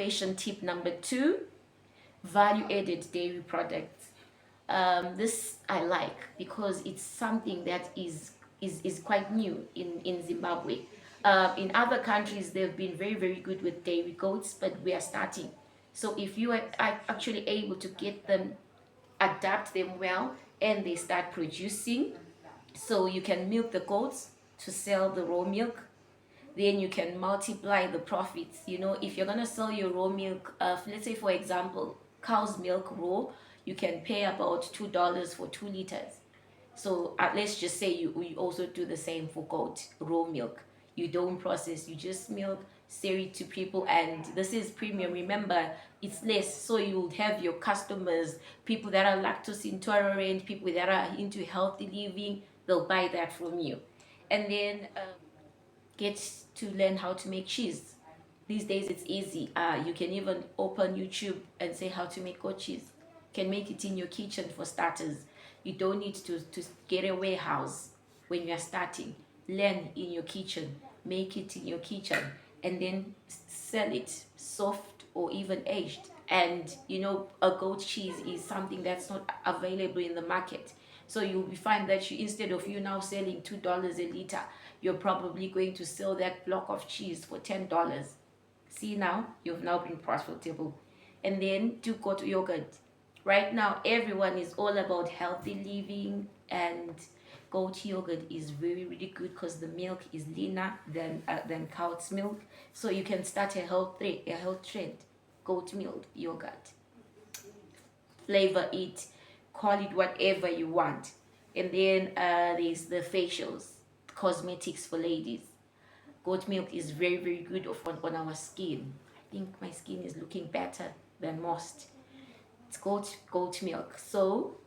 innovation tip number 2, value-added dairy products. This I like because it's something that is quite new in Zimbabwe. In other countries, they've been very, very good with dairy goats, but we are starting. So if you are actually able to get them, adapt them well, and they start producing, so you can milk the goats to sell the raw milk, then you can multiply the profits. You know, if you're gonna sell your raw milk, let's say for example, cow's milk raw, you can pay about $2 for 2 liters. So let's just say you also do the same for goat raw milk. You don't process, you just milk, sell it to people, and this is premium. Remember, it's less, so you would have your customers, people that are lactose intolerant, people that are into healthy living, they'll buy that from you. And then get to learn how to make cheese. These days it's easy. You can even open YouTube and say how to make goat cheese. You can make it in your kitchen for starters. You don't need to get a warehouse when you are starting. Learn in your kitchen, make it in your kitchen, and then sell it soft or even aged. And you know, a goat cheese is something that's not available in the market. So you'll find that you, instead of you now selling $2 a liter, you're probably going to sell that block of cheese for $10. See, now you've now been profitable. And then do goat yogurt. Right now everyone is all about healthy living, and goat yogurt is very, really good because the milk is leaner than cow's milk. So you can start a health trend. Goat milk yogurt, flavor it, call it whatever you want. And then there's the facials, cosmetics for ladies. Goat milk is very, very good on our skin. I think my skin is looking better than most. It's goat milk. So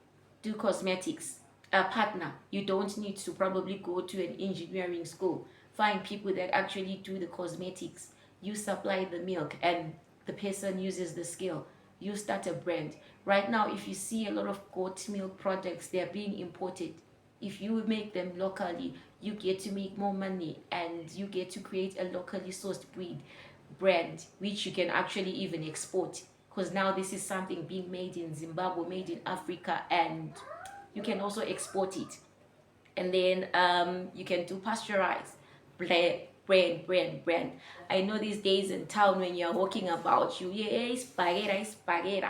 do cosmetics. A partner, you don't need to probably go to an engineering school. Find people that actually do the cosmetics. You supply the milk and the person uses the skill. You start a brand. Right now, if you see a lot of goat milk products, they're being imported. If you make them locally, you get to make more money, and you get to create a locally sourced brand, which you can actually even export, because now this is something being made in Zimbabwe, made in Africa, and you can also export it. And then you can do pasteurized brand. I know these days in town, when you're walking about, you hear, hey, spaghetti.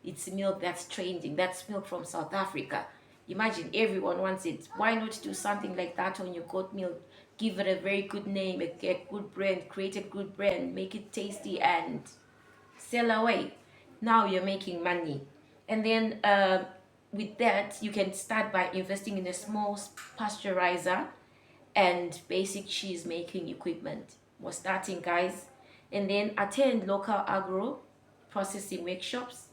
It's milk that's trending. That's milk from South Africa. Imagine, everyone wants it. Why not do something like that on your goat milk? Give it a very good name, a good brand, create a good brand, make it tasty, and sell away. Now you're making money. And then with that, you can start by investing in a small pasteurizer and basic cheese making equipment. We're starting, guys. And then attend local agro processing workshops.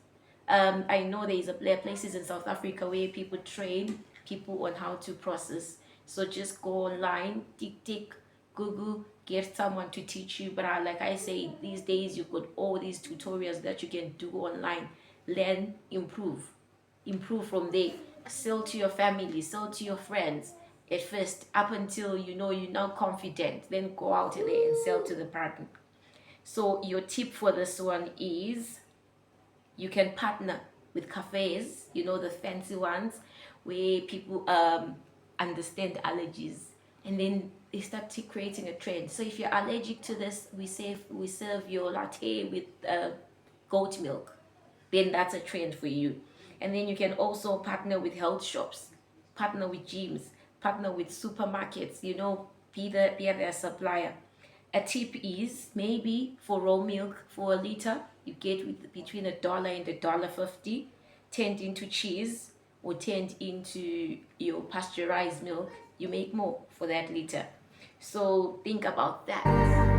I know there is places in South Africa where people train people on how to process. So just go online, tick, Google, get someone to teach you. But like I say, these days you've got all these tutorials that you can do online. Learn, improve from there. Sell to your family, sell to your friends at first, up until you know you're now confident. Then go out there and sell to the partner. So your tip for this one is, you can partner with cafes, you know, the fancy ones where people understand allergies, and then they start creating a trend. So if you're allergic to this, we serve your latte with goat milk, then that's a trend for you. And then you can also partner with health shops, partner with gyms, partner with supermarkets, you know, be their supplier. A tip is, maybe for raw milk, for a liter, you get with between $1 and $1.50, turned into cheese or turned into your pasteurized milk, you make more for that liter. So think about that.